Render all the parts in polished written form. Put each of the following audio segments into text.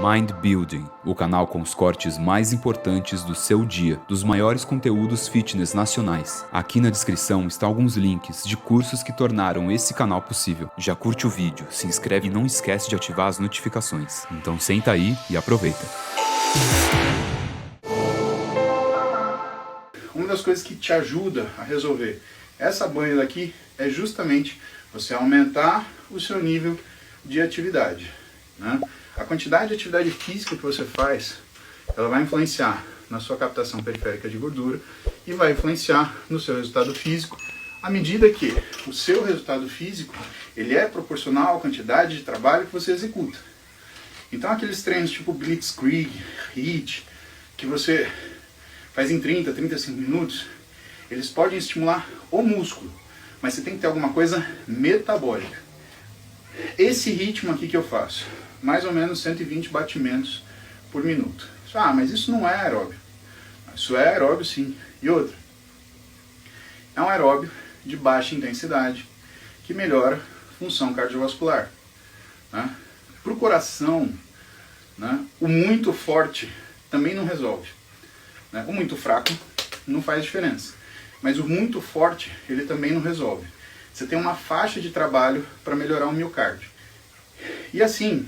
Mind Building, o canal com os cortes mais importantes do seu dia, dos maiores conteúdos fitness nacionais. Aqui na descrição estão alguns links de cursos que tornaram esse canal possível. Já curte o vídeo, se inscreve e não esquece de ativar as notificações. Então senta aí e aproveita. Uma das coisas que te ajuda a resolver essa banha daqui é justamente você aumentar o seu nível de atividade, né? A quantidade de atividade física que você faz, ela vai influenciar na sua captação periférica de gordura e vai influenciar no seu resultado físico, à medida que o seu resultado físico ele é proporcional à quantidade de trabalho que você executa. Então aqueles treinos tipo Blitzkrieg, HIIT, que você faz em 30, 35 minutos, eles podem estimular o músculo, mas você tem que ter alguma coisa metabólica. Esse ritmo aqui que eu faço, mais ou menos 120 batimentos por minuto. Mas isso não é aeróbio. Isso é aeróbio sim. E outra, é um aeróbio de baixa intensidade que melhora a função cardiovascular, né? Para o coração, né, o muito forte também não resolve, né? O muito fraco não faz diferença, mas o muito forte ele também não resolve. Você tem uma faixa de trabalho para melhorar o miocárdio. E assim,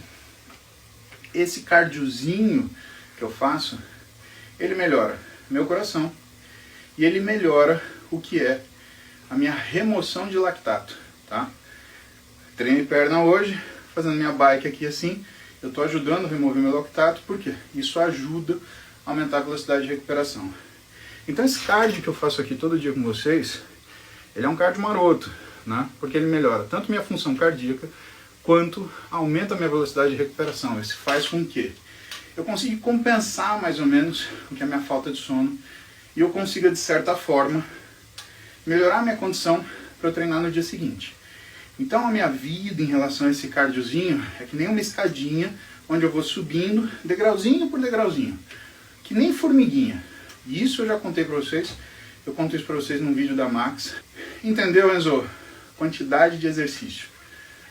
esse cardiozinho que eu faço, ele melhora meu coração e ele melhora o que é a minha remoção de lactato, tá? Treinei perna hoje, fazendo minha bike aqui assim, eu estou ajudando a remover meu lactato, porque isso ajuda a aumentar a velocidade de recuperação. Então esse cardio que eu faço aqui todo dia com vocês, ele é um cardio maroto, né? Porque ele melhora tanto minha função cardíaca, quanto aumenta a minha velocidade de recuperação. Isso faz com que eu consiga compensar mais ou menos o que é a minha falta de sono e eu consiga, de certa forma, melhorar a minha condição para eu treinar no dia seguinte. Então a minha vida em relação a esse cardiozinho é que nem uma escadinha onde eu vou subindo degrauzinho por degrauzinho, que nem formiguinha. E isso eu já contei para vocês, eu conto isso para vocês num vídeo da Max. Entendeu, Enzo? Quantidade de exercício.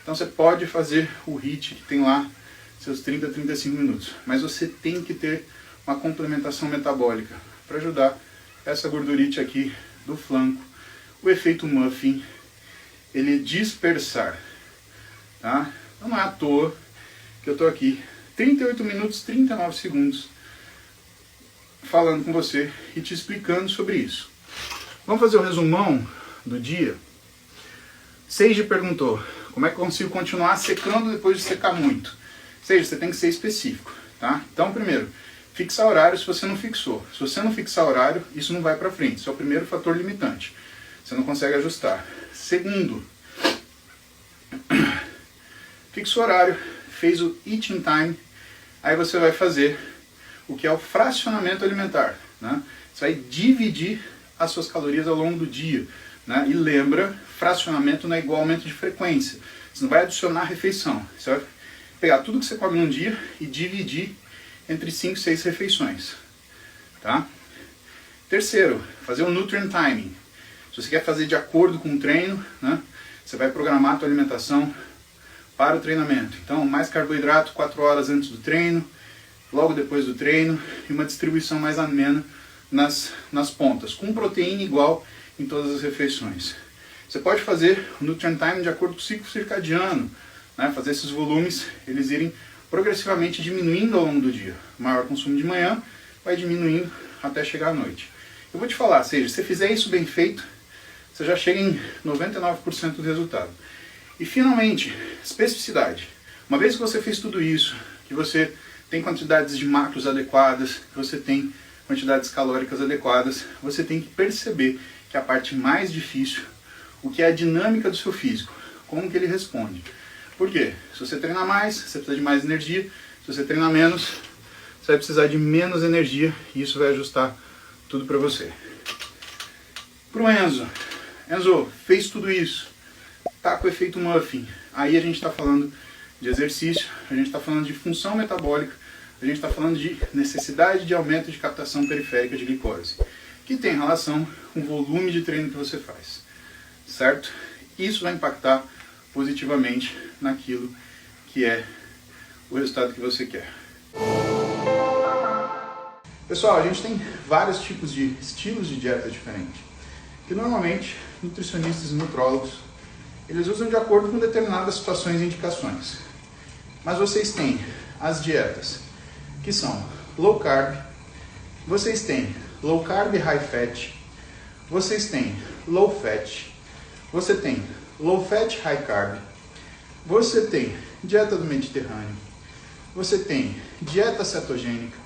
Então você pode fazer o HIIT que tem lá seus 30, 35 minutos, mas você tem que ter uma complementação metabólica para ajudar essa gordurite aqui do flanco, o efeito muffin, ele dispersar, tá? Então não é à toa que eu estou aqui 38 minutos, 39 segundos falando com você e te explicando sobre isso. Vamos fazer o resumão do dia. Seiji perguntou, como é que eu consigo continuar secando depois de secar muito? Seiji, você tem que ser específico, tá? Então, primeiro, fixar horário se você não fixou. Se você não fixar horário, isso não vai para frente. Isso é o primeiro fator limitante. Você não consegue ajustar. Segundo, fixa o horário, fez o eating time, aí você vai fazer o que é o fracionamento alimentar, né? Você vai dividir as suas calorias ao longo do dia, né? E lembra, fracionamento não é igual aumento de frequência. Você não vai adicionar refeição. Você vai pegar tudo que você come num dia e dividir entre 5 e 6 refeições, tá? Terceiro, fazer o nutrient timing. Se você quer fazer de acordo com o treino, né, você vai programar a tua alimentação para o treinamento. Então, mais carboidrato 4 horas antes do treino, logo depois do treino, e uma distribuição mais amena nas pontas, com proteína igual em todas as refeições. Você pode fazer o nutrient time de acordo com o ciclo circadiano, né, fazer esses volumes eles irem progressivamente diminuindo ao longo do dia. O maior consumo de manhã vai diminuindo até chegar à noite. Eu vou te falar, se você fizer isso bem feito, você já chega em 99% do resultado. E finalmente, especificidade. Uma vez que você fez tudo isso, que você tem quantidades de macros adequadas, que você tem quantidades calóricas adequadas, você tem que perceber que a parte mais difícil, o que é a dinâmica do seu físico, como que ele responde. Por quê? Se você treinar mais, você precisa de mais energia. Se você treinar menos, você vai precisar de menos energia e isso vai ajustar tudo para você. Pro Enzo, fez tudo isso, tá com o efeito muffin. Aí a gente está falando de exercício, a gente está falando de função metabólica, a gente está falando de necessidade de aumento de captação periférica de glicose, que tem relação com o volume de treino que você faz, certo? Isso vai impactar positivamente naquilo que é o resultado que você quer. Pessoal, a gente tem vários tipos de estilos de dieta diferentes, que normalmente nutricionistas e nutrólogos eles usam de acordo com determinadas situações e indicações. Mas vocês têm as dietas que são low carb, vocês têm low carb high fat, vocês têm low fat, você tem low fat high carb, você tem dieta do Mediterrâneo, você tem dieta cetogênica,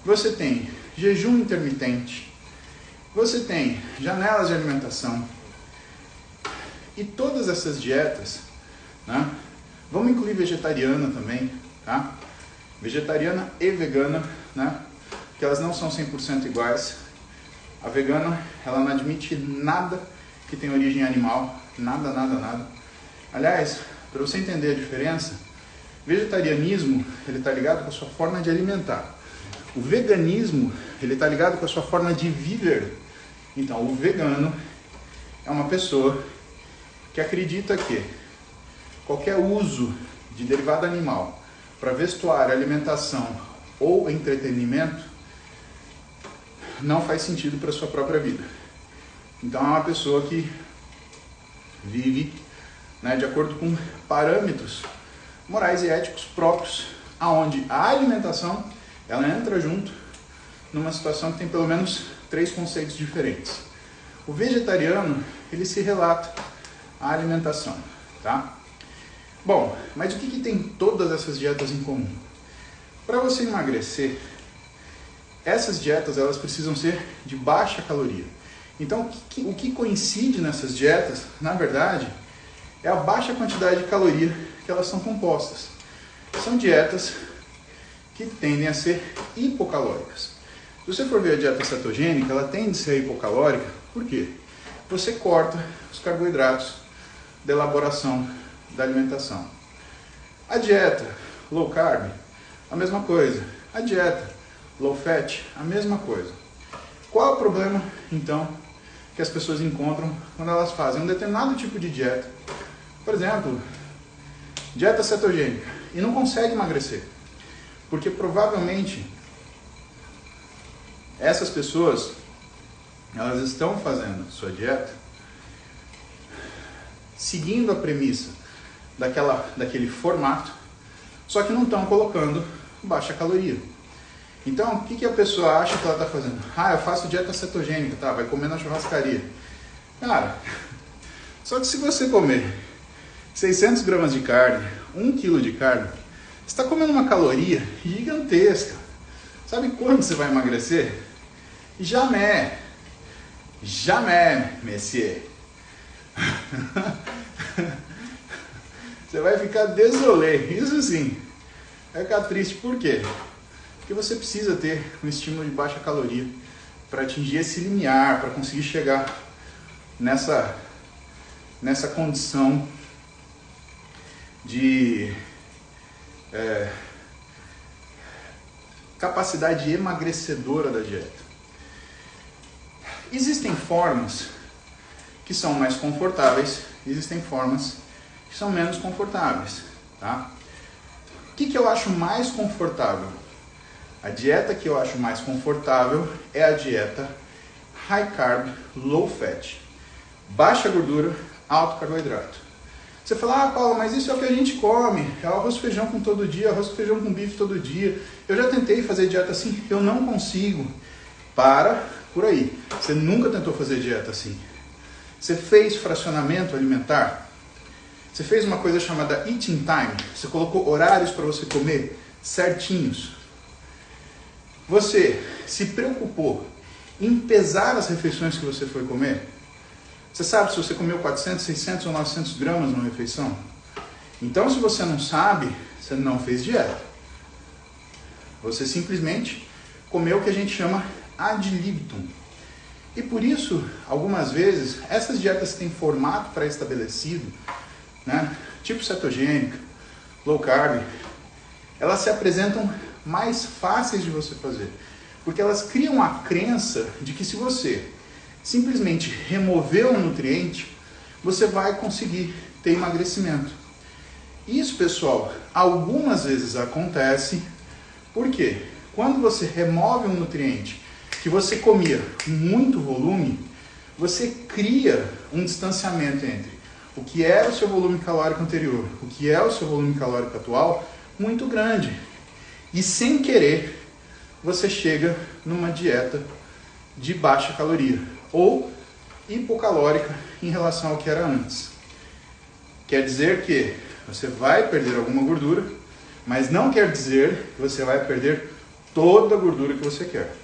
você tem jejum intermitente, você tem janelas de alimentação. E todas essas dietas, né, vamos incluir vegetariana também, tá? Vegetariana e vegana, né, que elas não são 100% iguais. A vegana, ela não admite nada que tenha origem animal, nada, nada, nada. Aliás, para você entender a diferença, vegetarianismo, ele está ligado com a sua forma de alimentar. O veganismo, ele está ligado com a sua forma de viver. Então, o vegano é uma pessoa que acredita que qualquer uso de derivado animal para vestuário, alimentação ou entretenimento não faz sentido para a sua própria vida. Então é uma pessoa que vive, né, de acordo com parâmetros morais e éticos próprios, aonde a alimentação ela entra junto numa situação que tem pelo menos 3 conceitos diferentes. O vegetariano, ele se relata à alimentação, tá? Bom, mas o que tem todas essas dietas em comum? Para você emagrecer, essas dietas elas precisam ser de baixa caloria. Então, o que coincide nessas dietas, na verdade, é a baixa quantidade de caloria que elas são compostas. São dietas que tendem a ser hipocalóricas. Se você for ver a dieta cetogênica, ela tende a ser hipocalórica. Por quê? Você corta os carboidratos da elaboração da alimentação. A dieta low carb, a mesma coisa. A dieta low fat, a mesma coisa. Qual é o problema, então, que as pessoas encontram quando elas fazem um determinado tipo de dieta? Por exemplo, dieta cetogênica, e não consegue emagrecer. Porque provavelmente essas pessoas, elas estão fazendo sua dieta seguindo a premissa daquele formato, só que não estão colocando baixa caloria. Então, o que a pessoa acha que ela está fazendo? Ah, eu faço dieta cetogênica, tá? Vai comer na churrascaria. Cara, só que se você comer 600 gramas de carne, 1 quilo de carne, você está comendo uma caloria gigantesca. Sabe quando você vai emagrecer? Jamais. Jamais, monsieur. Você vai ficar désolé, isso sim. Vai ficar triste, por quê? Porque você precisa ter um estímulo de baixa caloria para atingir esse limiar, para conseguir chegar nessa condição de capacidade emagrecedora da dieta. Existem formas que são mais confortáveis, existem formas que são menos confortáveis, tá? O que eu acho mais confortável? A dieta que eu acho mais confortável é a dieta high carb, low fat, baixa gordura, alto carboidrato. Você fala, ah, Paulo, mas isso é o que a gente come, é arroz e feijão com todo dia, arroz e feijão com bife todo dia. Eu já tentei fazer dieta assim, eu não consigo. Para por aí. Você nunca tentou fazer dieta assim. Você fez fracionamento alimentar? Você fez uma coisa chamada eating time? Você colocou horários para você comer certinhos? Você se preocupou em pesar as refeições que você foi comer? Você sabe se você comeu 400, 600 ou 900 gramas numa refeição? Então, se você não sabe, você não fez dieta. Você simplesmente comeu o que a gente chama ad libitum. E por isso, algumas vezes, essas dietas têm formato pré-estabelecido, né? Tipo cetogênica, low carb, elas se apresentam mais fáceis de você fazer. Porque elas criam a crença de que se você simplesmente remover um nutriente, você vai conseguir ter emagrecimento. Isso, pessoal, algumas vezes acontece. Por quê? quando você remove um nutriente que você comia com muito volume, você cria um distanciamento entre o que era o seu volume calórico anterior, o que é o seu volume calórico atual, muito grande. E sem querer, você chega numa dieta de baixa caloria ou hipocalórica em relação ao que era antes. Quer dizer que você vai perder alguma gordura, mas não quer dizer que você vai perder toda a gordura que você quer.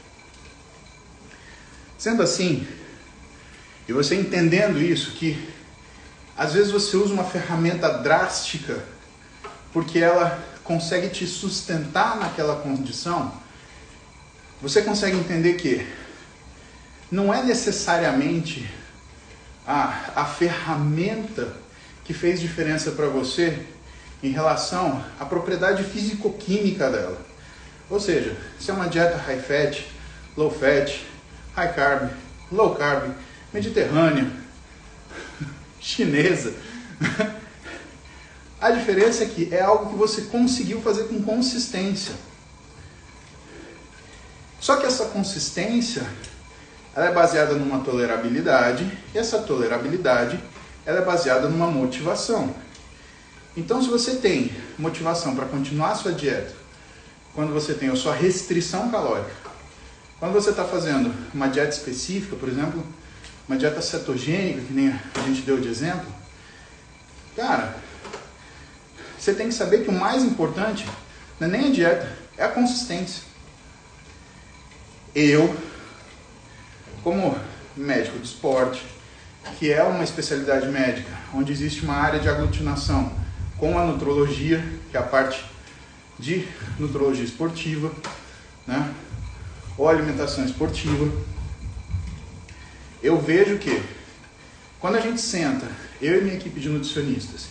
Sendo assim, e você entendendo isso, que às vezes você usa uma ferramenta drástica porque ela consegue te sustentar naquela condição, você consegue entender que não é necessariamente a ferramenta que fez diferença para você em relação à propriedade físico-química dela. Ou seja, se é uma dieta high fat, low fat, high carb, low carb, mediterrânea, chinesa, a diferença é que é algo que você conseguiu fazer com consistência. Só que essa consistência, ela é baseada numa tolerabilidade, e essa tolerabilidade, ela é baseada numa motivação. Então, se você tem motivação para continuar a sua dieta, quando você tem a sua restrição calórica, quando você está fazendo uma dieta específica, por exemplo, uma dieta cetogênica, que nem a gente deu de exemplo, cara, você tem que saber que o mais importante não é nem a dieta, é a consistência. Eu, como médico de esporte, que é uma especialidade médica, onde existe uma área de aglutinação com a nutrologia, que é a parte de nutrologia esportiva, né, ou alimentação esportiva, eu vejo que quando a gente senta, eu e minha equipe de nutricionistas,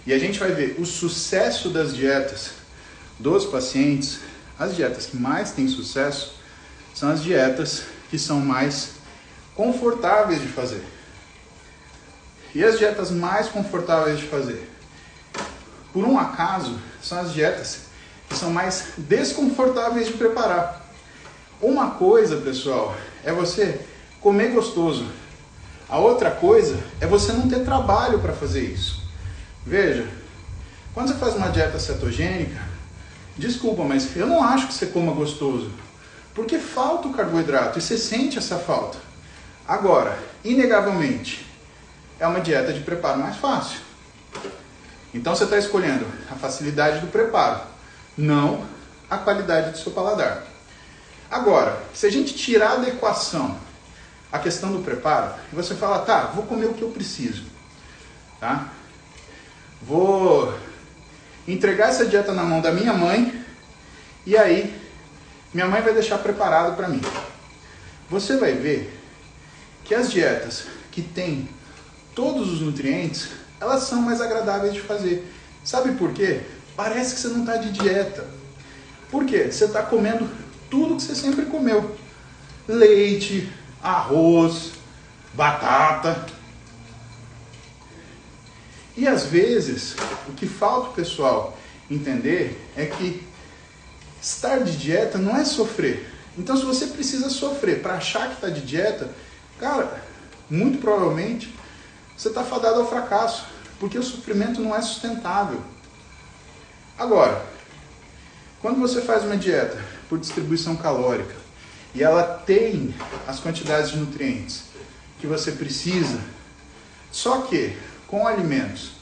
e a gente vai ver o sucesso das dietas dos pacientes, as dietas que mais têm sucesso são as dietas que são mais confortáveis de fazer. E as dietas mais confortáveis de fazer, por um acaso, são as dietas que são mais desconfortáveis de preparar. Uma coisa, pessoal, é você comer gostoso. A outra coisa é você não ter trabalho para fazer isso. Veja, quando você faz uma dieta cetogênica, desculpa, mas eu não acho que você coma gostoso, porque falta o carboidrato e você sente essa falta. Agora, inegavelmente, é uma dieta de preparo mais fácil. Então você está escolhendo a facilidade do preparo, não a qualidade do seu paladar. Agora, se a gente tirar da equação a questão do preparo, e você fala, tá, vou comer o que eu preciso, tá? Vou entregar essa dieta na mão da minha mãe, e aí minha mãe vai deixar preparado para mim. Você vai ver que as dietas que têm todos os nutrientes, elas são mais agradáveis de fazer. Sabe por quê? Parece que você não está de dieta. Por quê? Você está comendo tudo que você sempre comeu. Leite, arroz, batata. E às vezes, o que falta o pessoal entender é que estar de dieta não é sofrer. Então, se você precisa sofrer para achar que está de dieta, cara, muito provavelmente você está fadado ao fracasso, porque o sofrimento não é sustentável. Agora, quando você faz uma dieta por distribuição calórica e ela tem as quantidades de nutrientes que você precisa, só que com alimentos,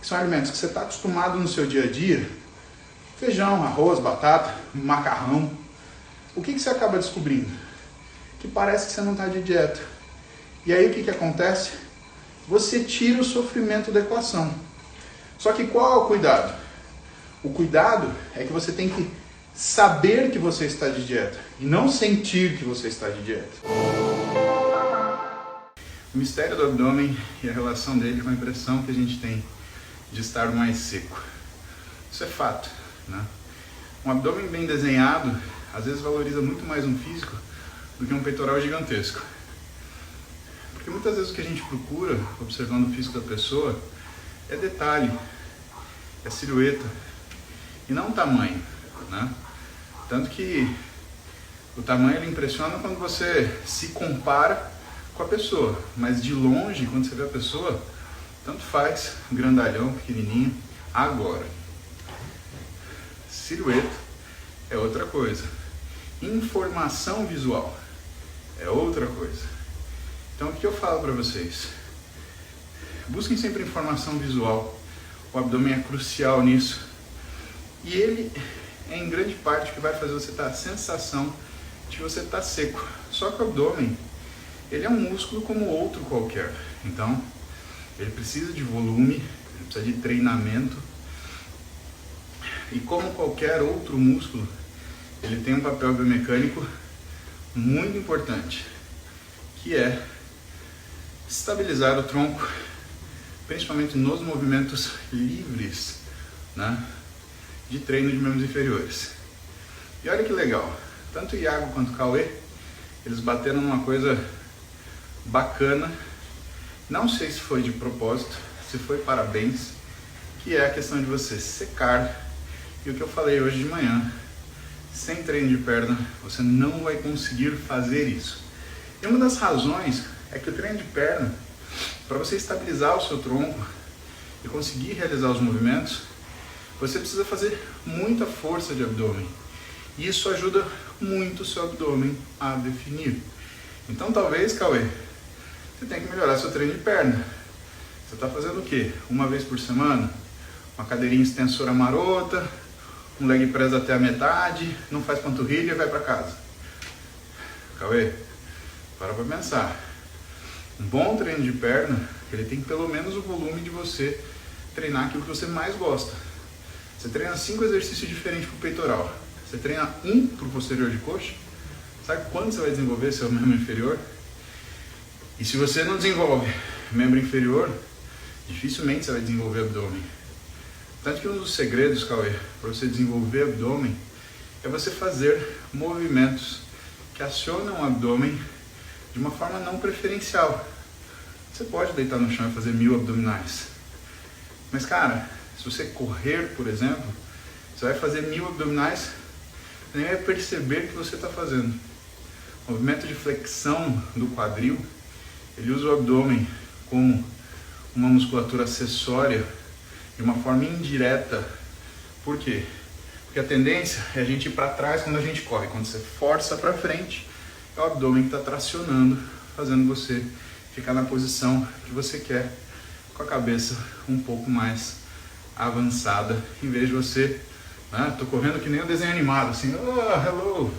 que são alimentos que você está acostumado no seu dia a dia, feijão, arroz, batata, macarrão, o que você acaba descobrindo? Que parece que você não está de dieta. E aí o que acontece? Você tira o sofrimento da equação. Só que qual é o cuidado? O cuidado é que você tem que saber que você está de dieta e não sentir que você está de dieta. O mistério do abdômen e a relação dele com a impressão que a gente tem de estar mais seco. Isso é fato, né? Um abdômen bem desenhado às vezes valoriza muito mais um físico do que um peitoral gigantesco. Porque muitas vezes o que a gente procura, observando o físico da pessoa, é detalhe, é silhueta, e não tamanho, né? Tanto que O tamanho ele impressiona quando você se compara com a pessoa, mas de longe, quando você vê a pessoa, tanto faz, grandalhão, pequenininho. Agora, silhueta é outra coisa, informação visual é outra coisa. Então o que eu falo para vocês? Busquem sempre informação visual, o abdômen é crucial nisso, e ele é em grande parte o que vai fazer você ter a sensação de que você está seco. Só que o abdômen, ele é um músculo como outro qualquer, então ele precisa de volume, ele precisa de treinamento, e como qualquer outro músculo, ele tem um papel biomecânico muito importante, que é estabilizar o tronco, principalmente nos movimentos livres, né, de treino de membros inferiores. E olha que legal, tanto o Iago quanto o Cauê, eles bateram numa coisa bacana, não sei se foi de propósito, se foi parabéns, que é a questão de você secar. E o que eu falei hoje de manhã, sem treino de perna, você não vai conseguir fazer isso. E uma das razões é que o treino de perna, para você estabilizar o seu tronco e conseguir realizar os movimentos, você precisa fazer muita força de abdômen. E isso ajuda muito o seu abdômen a definir. Então talvez, Cauê, você tenha que melhorar seu treino de perna. Você está fazendo o quê? Uma vez por semana? Uma cadeirinha extensora marota, um leg press até a metade, não faz panturrilha e vai para casa. Cauê, para pensar. Um bom treino de perna, ele tem pelo menos o volume de você treinar aquilo que você mais gosta. Você treina 5 exercícios diferentes para o peitoral. Você treina 1 para o posterior de coxa. Sabe quando você vai desenvolver seu membro inferior? E se você não desenvolve membro inferior, dificilmente você vai desenvolver abdômen. Tanto que um dos segredos, Cauê, para você desenvolver abdômen é você fazer movimentos que acionam o abdômen de uma forma não preferencial. Você pode deitar no chão e fazer 1000 abdominais. Mas, cara, se você correr, por exemplo, você vai fazer 1000 abdominais e nem vai perceber que você está fazendo. O movimento de flexão do quadril, ele usa o abdômen como uma musculatura acessória de uma forma indireta. Por quê? Porque a tendência é a gente ir para trás quando a gente corre. Quando você força para frente, é o abdômen que está tracionando, fazendo você ficar na posição que você quer, com a cabeça um pouco mais avançada, em vez de você, tô correndo que nem um desenho animado, assim, oh, hello.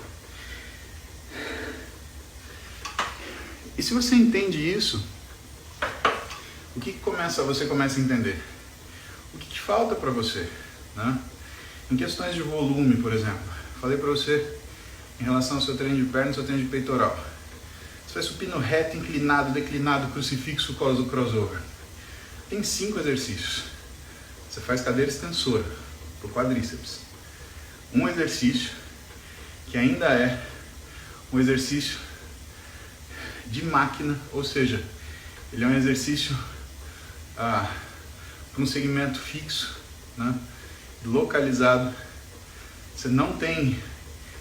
E se você entende isso, o que você começa a entender? O que falta para você, né? Em questões de volume, por exemplo, falei para você em relação ao seu treino de perna e seu treino de peitoral. Você faz supino reto, inclinado, declinado, crucifixo, crossover. Tem 5 exercícios. Você faz cadeira extensora para o quadríceps. Um exercício que ainda é um exercício de máquina, ou seja, ele é um exercício para um segmento fixo, né, localizado. Você não tem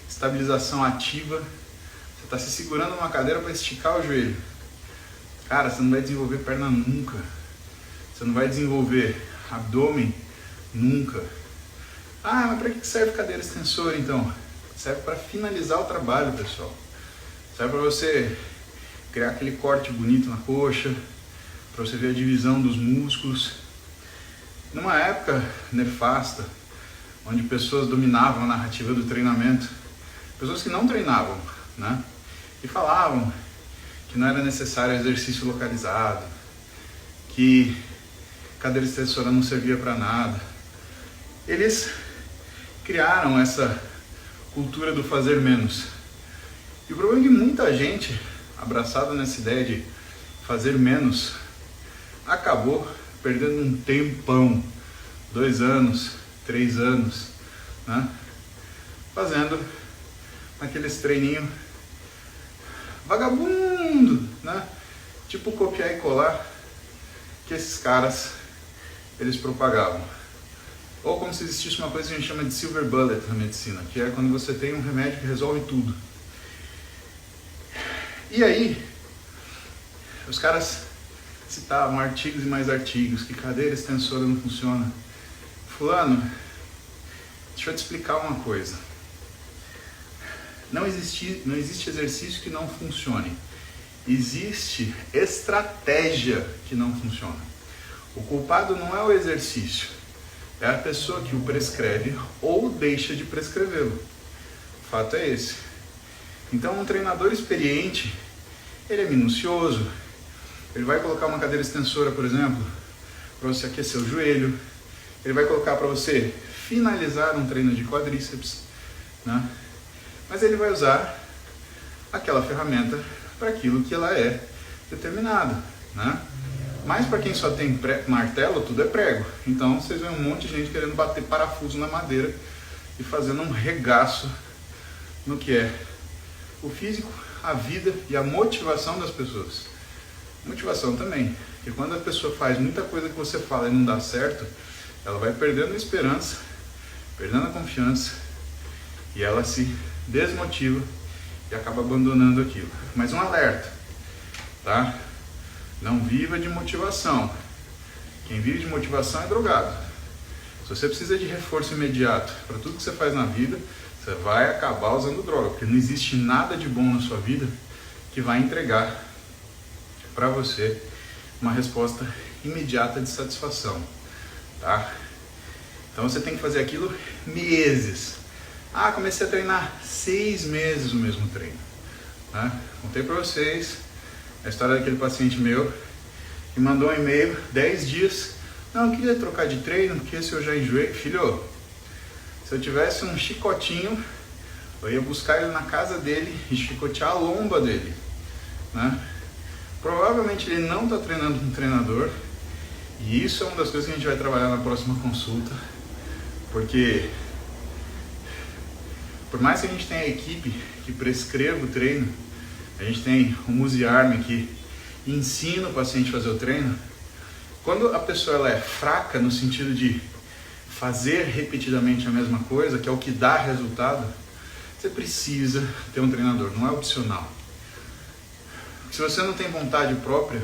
estabilização ativa, você está se segurando numa cadeira para esticar o joelho. Cara, você não vai desenvolver perna nunca, você não vai desenvolver abdômen nunca. Ah, mas para que serve cadeira extensora então? Serve para finalizar o trabalho, pessoal. Serve para você criar aquele corte bonito na coxa, para você ver a divisão dos músculos. Numa época nefasta, onde pessoas dominavam a narrativa do treinamento, pessoas que não treinavam, né? E falavam que não era necessário exercício localizado, que cadeira extensora não servia para nada. Eles criaram essa cultura do fazer menos. E o problema é que muita gente, abraçada nessa ideia de fazer menos, acabou perdendo um tempão, 2 anos, 3 anos, né? Fazendo aqueles treininhos vagabundo, né? Tipo copiar e colar que esses caras eles propagavam. Ou como se existisse uma coisa que a gente chama de silver bullet na medicina, que é quando você tem um remédio que resolve tudo. E aí, os caras citavam artigos e mais artigos, que cadeira extensora não funciona. Fulano, deixa eu te explicar uma coisa. Não existe exercício que não funcione. Existe estratégia que não funciona. O culpado não é o exercício, é a pessoa que o prescreve ou deixa de prescrevê-lo. O fato é esse. Então, um treinador experiente, ele é minucioso, ele vai colocar uma cadeira extensora, por exemplo, para você aquecer o joelho, ele vai colocar para você finalizar um treino de quadríceps, né? Mas ele vai usar aquela ferramenta para aquilo que ela é determinada, né? Mas para quem só tem martelo, tudo é prego. Então vocês veem um monte de gente querendo bater parafuso na madeira e fazendo um regaço no que é o físico, a vida e a motivação das pessoas. Motivação também, porque quando a pessoa faz muita coisa que você fala e não dá certo, ela vai perdendo a esperança, perdendo a confiança e ela se desmotiva e acaba abandonando aquilo. Mas um alerta, tá? Não viva de motivação. Quem vive de motivação é drogado. Se você precisa de reforço imediato para tudo que você faz na vida, você vai acabar usando droga, porque não existe nada de bom na sua vida que vai entregar para você uma resposta imediata de satisfação, tá? Então você tem que fazer aquilo meses. Ah, comecei a treinar 6 meses o mesmo treino, né? Contei para vocês a história daquele paciente meu que mandou um e-mail, 10 dias, não, eu queria trocar de treino, porque esse eu já enjoei. Filho, se eu tivesse um chicotinho, eu ia buscar ele na casa dele e chicotear a lomba dele, né? Provavelmente ele não está treinando com um treinador, e isso é uma das coisas que a gente vai trabalhar na próxima consulta, porque por mais que a gente tenha a equipe que prescreva o treino, a gente tem o Musearm que ensina o paciente a fazer o treino, quando a pessoa ela é fraca no sentido de fazer repetidamente a mesma coisa, que é o que dá resultado, você precisa ter um treinador, não é opcional. Se você não tem vontade própria,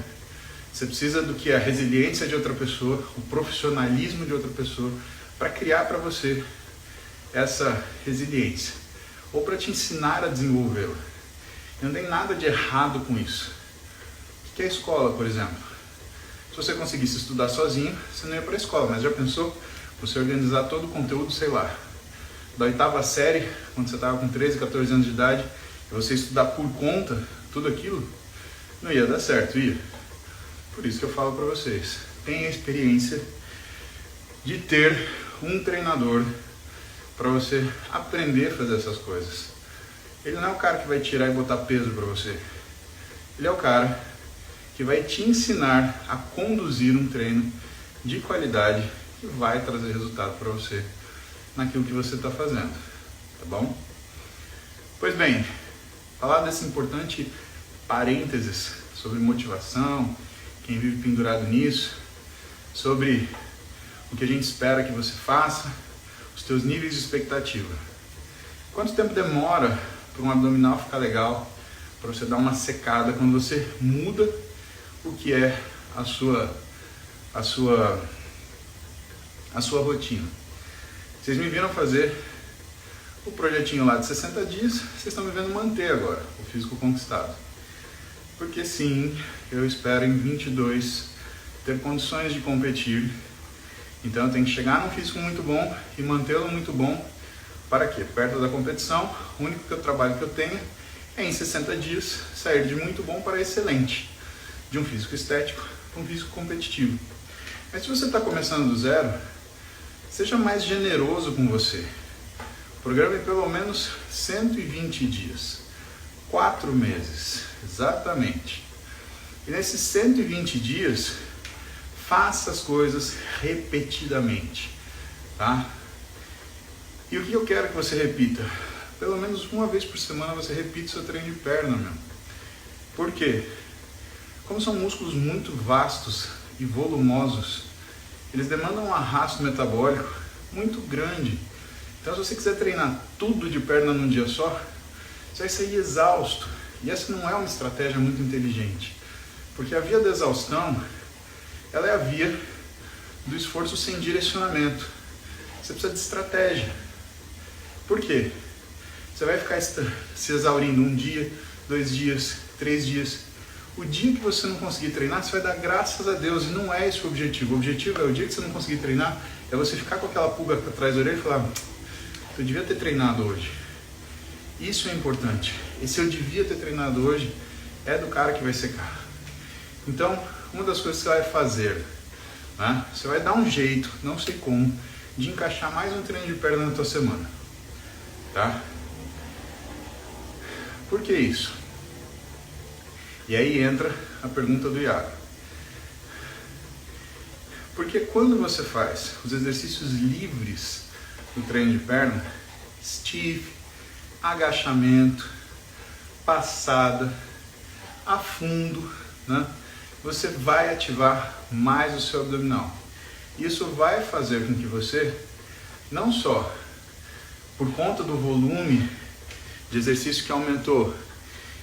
você precisa do que é a resiliência de outra pessoa, o profissionalismo de outra pessoa, para criar para você essa resiliência, ou para te ensinar a desenvolvê-la. Não tem nada de errado com isso. O que é a escola, por exemplo? Se você conseguisse estudar sozinho, você não ia para a escola, mas já pensou você organizar todo o conteúdo, sei lá, da 8ª série, quando você estava com 13, 14 anos de idade, e você estudar por conta, tudo aquilo, não ia dar certo, ia. Por isso que eu falo para vocês, tenha a experiência de ter um treinador para você aprender a fazer essas coisas. Ele não é o cara que vai tirar e botar peso para você. Ele é o cara que vai te ensinar a conduzir um treino de qualidade que vai trazer resultado para você naquilo que você está fazendo, tá bom? Pois bem, falar desse importante parênteses sobre motivação, quem vive pendurado nisso, sobre o que a gente espera que você faça, os teus níveis de expectativa. Quanto tempo demora para um abdominal ficar legal, para você dar uma secada quando você muda o que é a sua rotina? Vocês me viram fazer o projetinho lá de 60 dias, vocês estão me vendo manter agora o físico conquistado. Porque sim, eu espero em 22 ter condições de competir. Então eu tenho que chegar num físico muito bom e mantê-lo muito bom. Para quê? Perto da competição, o único trabalho que eu tenho é em 60 dias sair de muito bom para excelente. De um físico estético para um físico competitivo. Mas se você está começando do zero, seja mais generoso com você. Programe pelo menos 120 dias. 4 meses, exatamente. E nesses 120 dias, faça as coisas repetidamente, tá? E o que eu quero que você repita? Pelo menos uma vez por semana você repita o seu treino de perna, meu. Por quê? Como são músculos muito vastos e volumosos, eles demandam um arrasto metabólico muito grande. Então, se você quiser treinar tudo de perna num dia só, você vai sair exausto E essa não é uma estratégia muito inteligente, porque a via da exaustão, ela é a via do esforço sem direcionamento. Você precisa de estratégia. Por quê? Você vai ficar se exaurindo 1 dia, 2 dias, 3 dias. O dia que você não conseguir treinar, você vai dar graças a Deus, e não é esse o objetivo. O objetivo é o dia que você não conseguir treinar, é você ficar com aquela pulga atrás da orelha e falar: eu devia ter treinado hoje. Isso é importante. Esse eu devia ter treinado hoje é do cara que vai secar. Então, uma das coisas que você vai fazer, né? Você vai dar um jeito, não sei como, de encaixar mais um treino de perna na tua semana. Tá? Por que isso? E aí entra a pergunta do Iago. Porque quando você faz os exercícios livres do treino de perna, stiff, agachamento, passada, a fundo, né? Você vai ativar mais o seu abdominal. Isso vai fazer com que você, não só por conta do volume de exercício que aumentou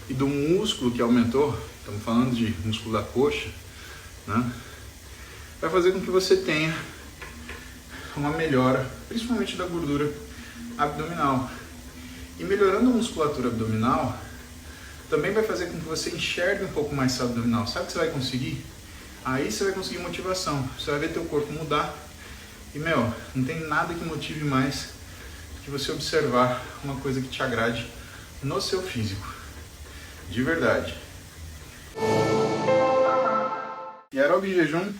e do músculo que aumentou, estamos falando de músculo da coxa, né? Vai fazer com que você tenha uma melhora, principalmente da gordura abdominal. E melhorando a musculatura abdominal, também vai fazer com que você enxergue um pouco mais seu abdominal. Sabe o que você vai conseguir? Aí você vai conseguir motivação. Você vai ver teu corpo mudar. E, não tem nada que motive mais do que você observar uma coisa que te agrade no seu físico. De verdade. E aeróbio em jejum,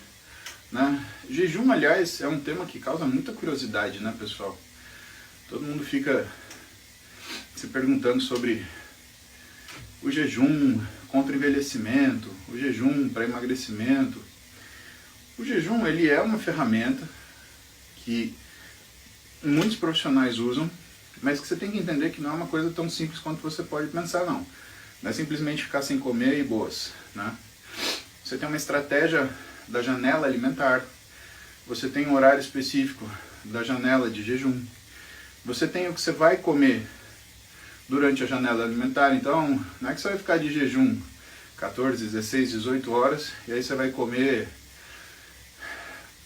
né? Jejum, aliás, é um tema que causa muita curiosidade, né, pessoal? Todo mundo fica se perguntando sobre o jejum contra o envelhecimento, o jejum para emagrecimento. O jejum, ele é uma ferramenta que muitos profissionais usam, mas que você tem que entender que não é uma coisa tão simples quanto você pode pensar, não. Não é simplesmente ficar sem comer e boas, né? Você tem uma estratégia da janela alimentar, você tem um horário específico da janela de jejum, você tem o que você vai comer durante a janela alimentar. Então, não é que você vai ficar de jejum 14, 16, 18 horas e aí você vai comer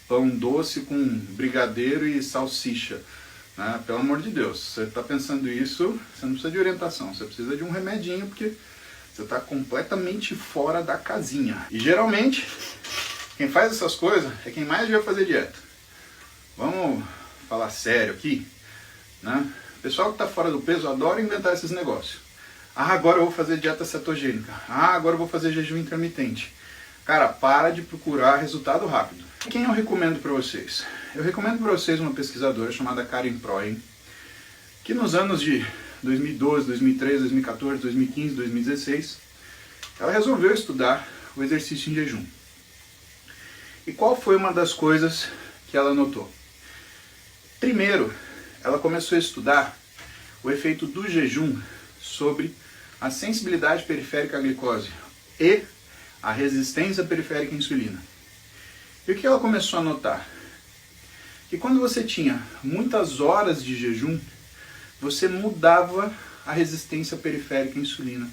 pão doce com brigadeiro e salsicha, né? Pelo amor de Deus, você está pensando isso, você não precisa de orientação, você precisa de um remedinho, porque você está completamente fora da casinha. E geralmente, quem faz essas coisas é quem mais devia fazer dieta. Vamos falar sério aqui, né? O pessoal que está fora do peso adora inventar esses negócios. Ah, agora eu vou fazer dieta cetogênica. Ah, agora eu vou fazer jejum intermitente. Cara, para de procurar resultado rápido. Quem eu recomendo para vocês? Eu recomendo para vocês uma pesquisadora chamada Karen Proien, que nos anos de 2012, 2013, 2014, 2015, 2016, ela resolveu estudar o exercício em jejum. E qual foi uma das coisas que ela notou? Primeiro, ela começou a estudar o efeito do jejum sobre a sensibilidade periférica à glicose e a resistência periférica à insulina. E o que ela começou a notar? Que quando você tinha muitas horas de jejum, você mudava a resistência periférica à insulina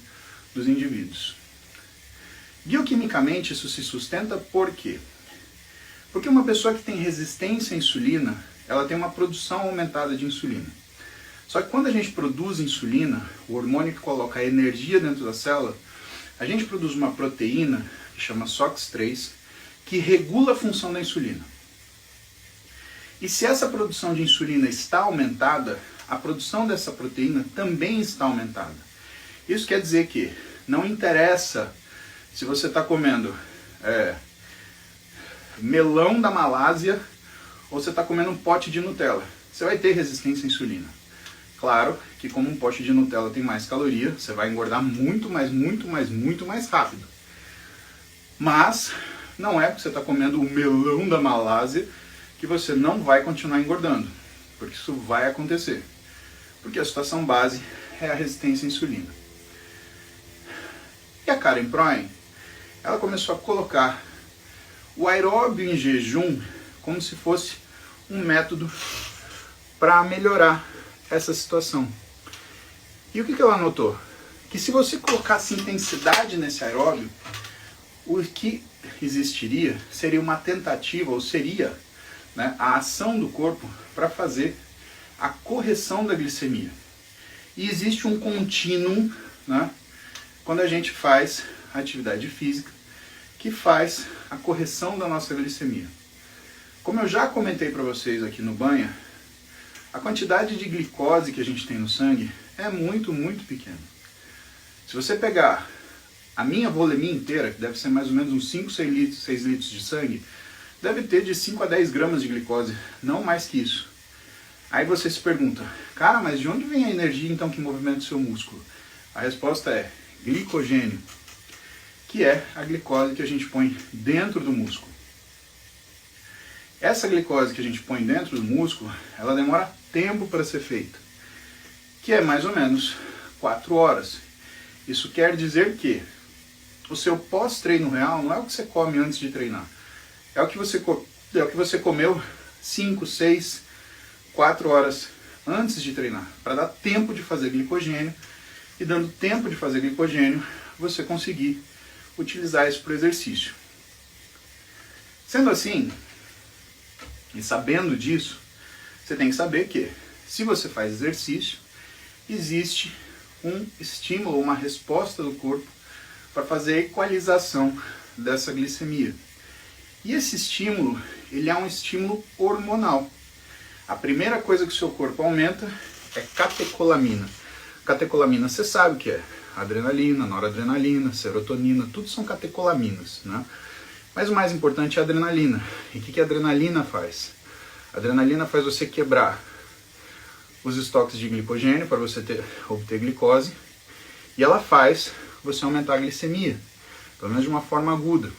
dos indivíduos. Bioquimicamente isso se sustenta por quê? Porque uma pessoa que tem resistência à insulina, ela tem uma produção aumentada de insulina. Só que quando a gente produz insulina, o hormônio que coloca a energia dentro da célula, a gente produz uma proteína que chama SOX3, que regula a função da insulina. E se essa produção de insulina está aumentada, a produção dessa proteína também está aumentada. Isso quer dizer que não interessa se você está comendo melão da Malásia ou você está comendo um pote de Nutella. Você vai ter resistência à insulina. Claro que como um pote de Nutella tem mais caloria, você vai engordar muito mais rápido. Mas não é porque você está comendo o melão da Malásia que você não vai continuar engordando. Porque isso vai acontecer. Porque a situação base é a resistência à insulina. E a Karen Proien, ela começou a colocar o aeróbio em jejum como se fosse um método para melhorar essa situação. E o que ela notou? que se você colocasse intensidade nesse aeróbio, o que existiria seria uma tentativa, ou seria, né, a ação do corpo para fazer a correção da glicemia. E existe um contínuo, né, quando a gente faz atividade física, que faz a correção da nossa glicemia. Como eu já comentei para vocês aqui no banha, a quantidade de glicose que a gente tem no sangue é muito, muito pequena. Se você pegar a minha volemia inteira, que deve ser mais ou menos uns 5, 6 litros de sangue, deve ter de 5 a 10 gramas de glicose, não mais que isso. Aí você se pergunta, cara, mas de onde vem a energia então que movimenta o seu músculo? A resposta é glicogênio, que é a glicose que a gente põe dentro do músculo. Essa glicose que a gente põe dentro do músculo, ela demora tempo para ser feita, que é mais ou menos 4 horas. Isso quer dizer que o seu pós-treino real não é o que você come antes de treinar, é o que você comeu 5, 6, 4 horas antes de treinar, para dar tempo de fazer glicogênio, e dando tempo de fazer glicogênio, você conseguir utilizar isso para o exercício. Sendo assim, e sabendo disso, você tem que saber que, se você faz exercício, existe um estímulo, uma resposta do corpo para fazer a equalização dessa glicemia. E esse estímulo, ele é um estímulo hormonal. A primeira coisa que o seu corpo aumenta é catecolamina. Catecolamina, você sabe o que é? Adrenalina, noradrenalina, serotonina, tudo são catecolaminas, né? Mas o mais importante é a adrenalina. E o que a adrenalina faz? A adrenalina faz você quebrar os estoques de glicogênio para você obter glicose, e ela faz você aumentar a glicemia, pelo menos de uma forma aguda.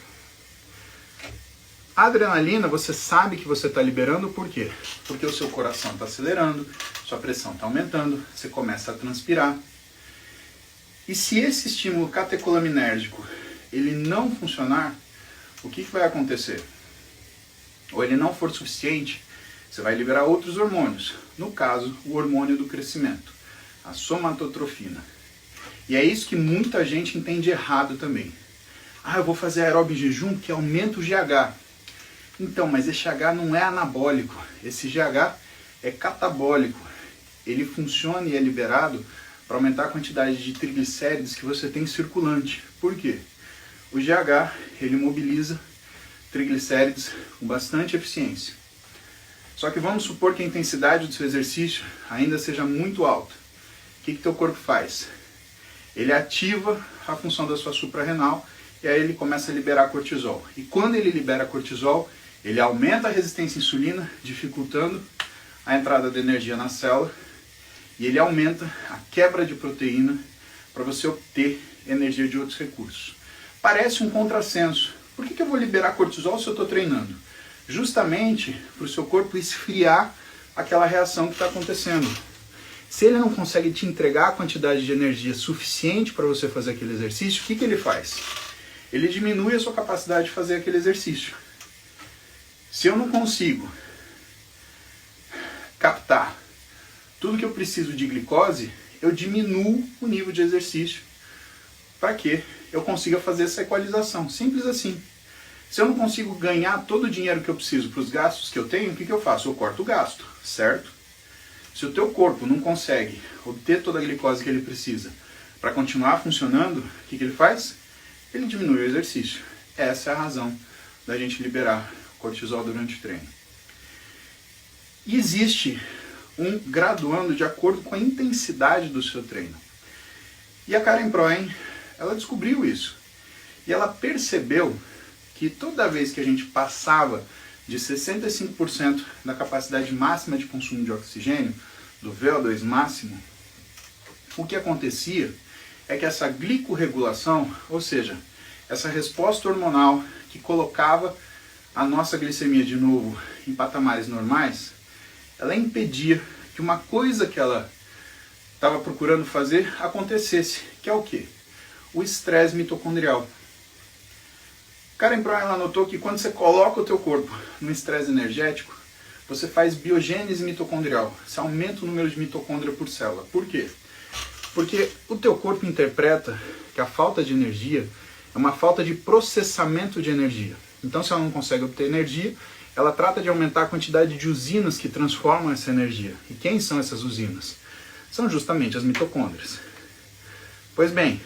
A adrenalina, você sabe que você está liberando, por quê? Porque o seu coração está acelerando, sua pressão está aumentando, você começa a transpirar. E se esse estímulo catecolaminérgico ele não funcionar, o que vai acontecer? Ou ele não for suficiente, você vai liberar outros hormônios. No caso, o hormônio do crescimento, a somatotrofina. E é isso que muita gente entende errado também. Ah, eu vou fazer aeróbio em jejum que aumenta o GH. Então, mas esse GH não é anabólico. Esse GH é catabólico. Ele funciona e é liberado para aumentar a quantidade de triglicéridos que você tem circulante. Por quê? O GH, ele mobiliza triglicéridos com bastante eficiência. Só que vamos supor que a intensidade do seu exercício ainda seja muito alta. O que teu corpo faz? Ele ativa a função da sua suprarrenal e aí ele começa a liberar cortisol. E quando ele libera cortisol, ele aumenta a resistência à insulina, dificultando a entrada de energia na célula, e ele aumenta a quebra de proteína para você obter energia de outros recursos. Parece um contrassenso. Por que eu vou liberar cortisol se eu estou treinando? Justamente para o seu corpo esfriar aquela reação que está acontecendo. Se ele não consegue te entregar a quantidade de energia suficiente para você fazer aquele exercício, o que ele faz? Ele diminui a sua capacidade de fazer aquele exercício. Se eu não consigo captar tudo que eu preciso de glicose, eu diminuo o nível de exercício para que eu consiga fazer essa equalização. Simples assim. Se eu não consigo ganhar todo o dinheiro que eu preciso para os gastos que eu tenho, o que eu faço? Eu corto o gasto, certo? Se o teu corpo não consegue obter toda a glicose que ele precisa para continuar funcionando, o que ele faz? Ele diminui o exercício. Essa é a razão da gente liberar cortisol durante o treino. E existe um graduando de acordo com a intensidade do seu treino. E a Karen Proen, ela descobriu isso. E ela percebeu que toda vez que a gente passava de 65% da capacidade máxima de consumo de oxigênio, do VO2 máximo, o que acontecia é que essa glicorregulação, ou seja, essa resposta hormonal que colocava a nossa glicemia de novo em patamares normais, ela impedia que uma coisa que ela estava procurando fazer acontecesse, que é o quê? O estresse mitocondrial. Karen Proen, ela notou que quando você coloca o teu corpo no estresse energético, você faz biogênese mitocondrial, você aumenta o número de mitocôndria por célula. Por quê? Porque o teu corpo interpreta que a falta de energia é uma falta de processamento de energia. Então, se ela não consegue obter energia, ela trata de aumentar a quantidade de usinas que transformam essa energia. E quem são essas usinas? São justamente as mitocôndrias. Pois bem,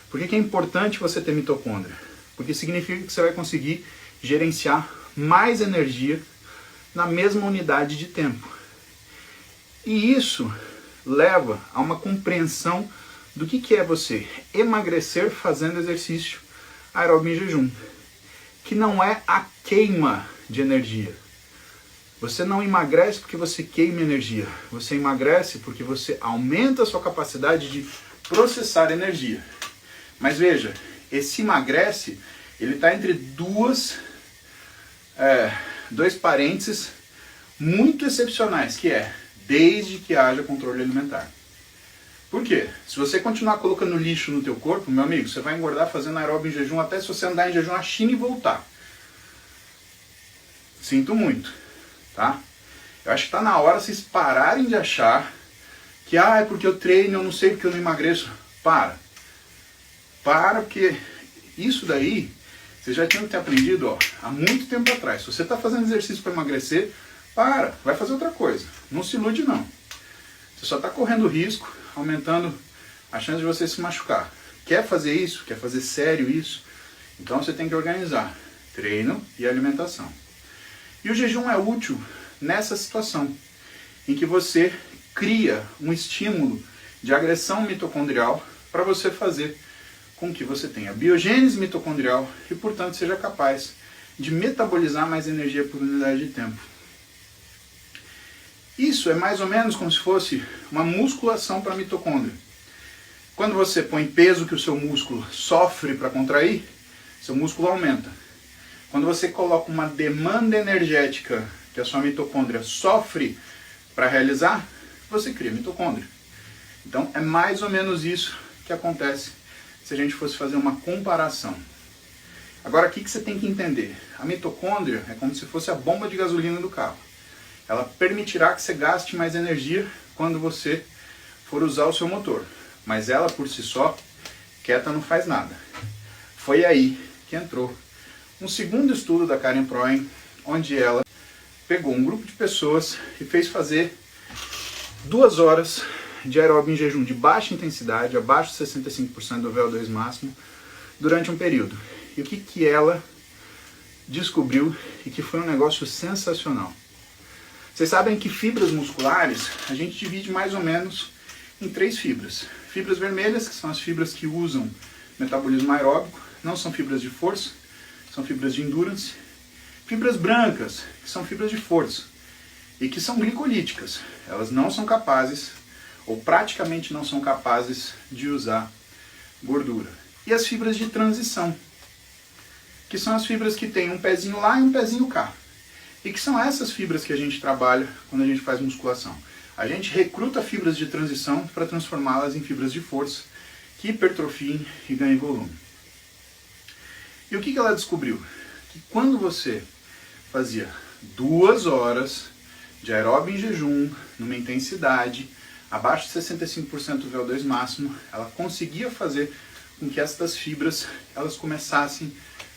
por que é importante você ter mitocôndria? Porque significa que você vai conseguir gerenciar mais energia na mesma unidade de tempo. E isso leva a uma compreensão do que é você emagrecer fazendo exercício aeróbio em jejum, que não é a queima de energia. Você não emagrece porque você queima energia, você emagrece porque você aumenta a sua capacidade de processar energia. Mas veja, esse emagrece, ele está entre dois parênteses muito excepcionais, que é desde que haja controle alimentar. Por quê? Se você continuar colocando lixo no teu corpo, meu amigo, você vai engordar fazendo aeróbio em jejum até se você andar em jejum na China e voltar. Sinto muito, tá? Eu acho que está na hora vocês pararem de achar que é porque eu treino, eu não sei porque eu não emagreço. Para, porque isso daí você já tinha que ter aprendido há muito tempo atrás. Se você está fazendo exercício para emagrecer, vai fazer outra coisa. Não se ilude não. Você só está correndo risco, aumentando a chance de você se machucar. Quer fazer isso? Quer fazer sério isso? Então você tem que organizar treino e alimentação. E o jejum é útil nessa situação, em que você cria um estímulo de agressão mitocondrial para você fazer com que você tenha biogênese mitocondrial e, portanto, seja capaz de metabolizar mais energia por unidade de tempo. Isso é mais ou menos como se fosse uma musculação para a mitocôndria. Quando você põe peso que o seu músculo sofre para contrair, seu músculo aumenta. Quando você coloca uma demanda energética que a sua mitocôndria sofre para realizar, você cria mitocôndria. Então é mais ou menos isso que acontece se a gente fosse fazer uma comparação. Agora, o que você tem que entender? A mitocôndria é como se fosse a bomba de gasolina do carro. Ela permitirá que você gaste mais energia quando você for usar o seu motor. Mas ela, por si só, quieta não faz nada. Foi aí que entrou um segundo estudo da Karen Proen, onde ela pegou um grupo de pessoas e fez fazer 2 horas de aeróbio em jejum de baixa intensidade, abaixo de 65% do VO2 máximo, durante um período. E o que ela descobriu e que foi um negócio sensacional. Vocês sabem que fibras musculares a gente divide mais ou menos em 3 fibras. Fibras vermelhas, que são as fibras que usam metabolismo aeróbico, não são fibras de força, são fibras de endurance. Fibras brancas, que são fibras de força e que são glicolíticas. Elas não são capazes, ou praticamente não são capazes, de usar gordura. E as fibras de transição, que são as fibras que têm um pezinho lá e um pezinho cá. E que são essas fibras que a gente trabalha quando a gente faz musculação. A gente recruta fibras de transição para transformá-las em fibras de força, que hipertrofiem e ganhem volume. E o que ela descobriu? Que quando você fazia 2 horas de aeróbio em jejum, numa intensidade abaixo de 65% do VO2 máximo, ela conseguia fazer com que estas fibras elas começassem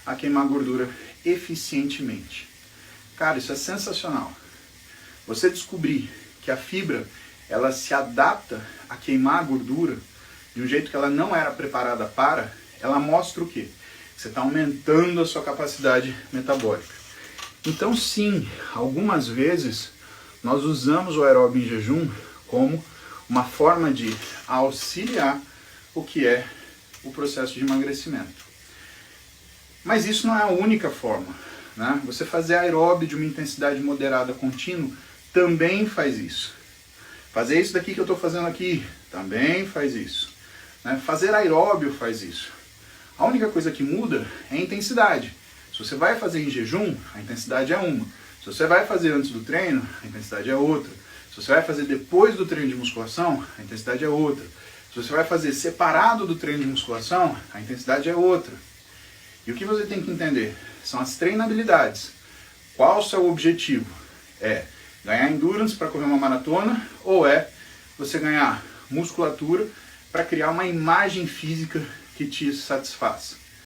a queimar gordura eficientemente. Cara, isso é sensacional. Você descobrir que a fibra ela se adapta a queimar a gordura de um jeito que ela não era preparada para, ela mostra o quê? Você está aumentando a sua capacidade metabólica. Então sim, algumas vezes nós usamos o aeróbio em jejum como uma forma de auxiliar o que é o processo de emagrecimento. Mas isso não é a única forma, né? Você fazer aeróbio de uma intensidade moderada contínua também faz isso. Fazer isso daqui que eu estou fazendo aqui também faz isso, né? Fazer aeróbio faz isso. A única coisa que muda é a intensidade. Se você vai fazer em jejum, a intensidade é uma. Se você vai fazer antes do treino, a intensidade é outra. Se você vai fazer depois do treino de musculação, a intensidade é outra. Se você vai fazer separado do treino de musculação, a intensidade é outra. E o que você tem que entender são as treinabilidades. Qual o seu objetivo? É ganhar endurance para correr uma maratona ou é você ganhar musculatura para criar uma imagem física que te satisfaça.